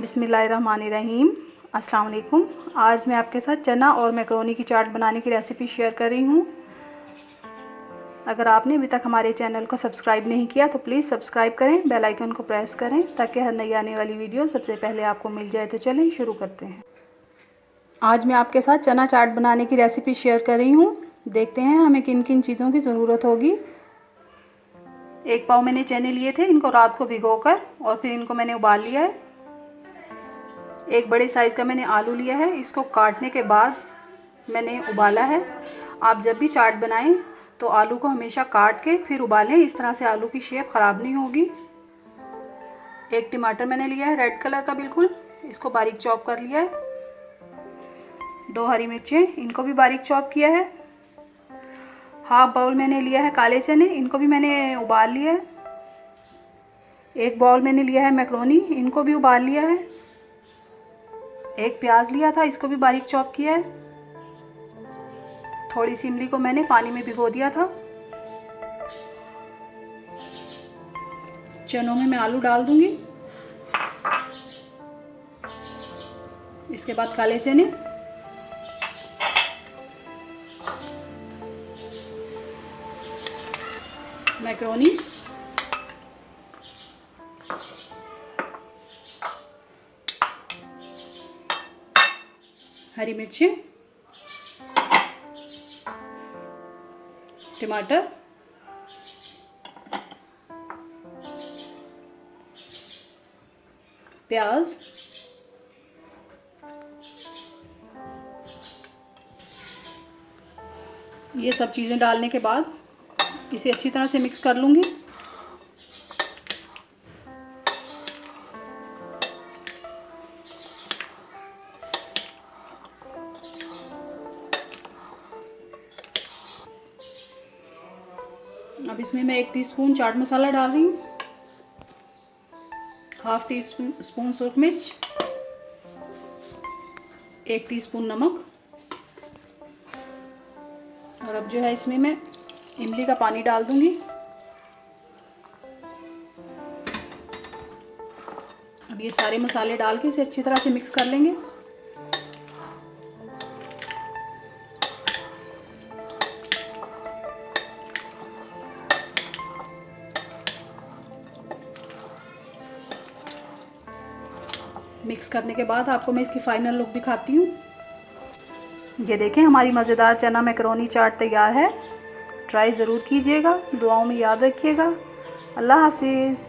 बिस्मिल्लाहिर्रहमानिर्रहीम। अस्सलाम वालेकुम। आज मैं आपके साथ चना और मैकरोनी की चाट बनाने की रेसिपी शेयर कर रही हूँ। अगर आपने अभी तक हमारे चैनल को सब्सक्राइब नहीं किया तो प्लीज़ सब्सक्राइब करें, बेल आइकन को प्रेस करें ताकि हर नई आने वाली वीडियो सबसे पहले आपको मिल जाए। तो चलें शुरू करते हैं। आज मैं आपके साथ चना चाट बनाने की रेसिपी शेयर कर रही हूँ। देखते हैं हमें किन किन चीज़ों की ज़रूरत होगी। 1 पाव मैंने चने लिए थे, इनको रात को भिगोकर और फिर इनको मैंने उबाल लिया है। 1 बड़े साइज़ का मैंने आलू लिया है, इसको काटने के बाद मैंने उबाला है। आप जब भी चाट बनाएं तो आलू को हमेशा काट के फिर उबालें, इस तरह से आलू की शेप ख़राब नहीं होगी। 1 टमाटर मैंने लिया है रेड कलर का बिल्कुल, इसको बारीक चॉप कर लिया है। 2 हरी मिर्चें, इनको भी बारीक चॉप किया है। हाफ बाउल मैंने लिया है काले चने, इनको भी मैंने उबाल लिया है। 1 बाउल मैंने लिया है मैकरोनी, इनको भी उबाल लिया है। 1 प्याज लिया था, इसको भी बारीक चॉप किया है। थोड़ी सी इमली को मैंने पानी में भिगो दिया था। चनों में मैं आलू डाल दूंगी, इसके बाद काले चने, मैकरोनी, हरी मिर्चें, टमाटर, प्याज, ये सब चीज़ें डालने के बाद इसे अच्छी तरह से मिक्स कर लूँगी। अब इसमें मैं 1 टीस्पून चाट मसाला डाल रही हूँ, हाफ टी स्पून सूरख मिर्च, 1 टीस्पून नमक, और अब जो है इसमें मैं इमली का पानी डाल दूंगी। अब ये सारे मसाले डाल के इसे अच्छी तरह से मिक्स कर लेंगे। मिक्स करने के बाद आपको मैं इसकी फाइनल लुक दिखाती हूँ। ये देखें, हमारी मज़ेदार चना मैकरोनी चाट तैयार है। ट्राई ज़रूर कीजिएगा, दुआओं में याद रखिएगा। अल्लाह हाफिज़।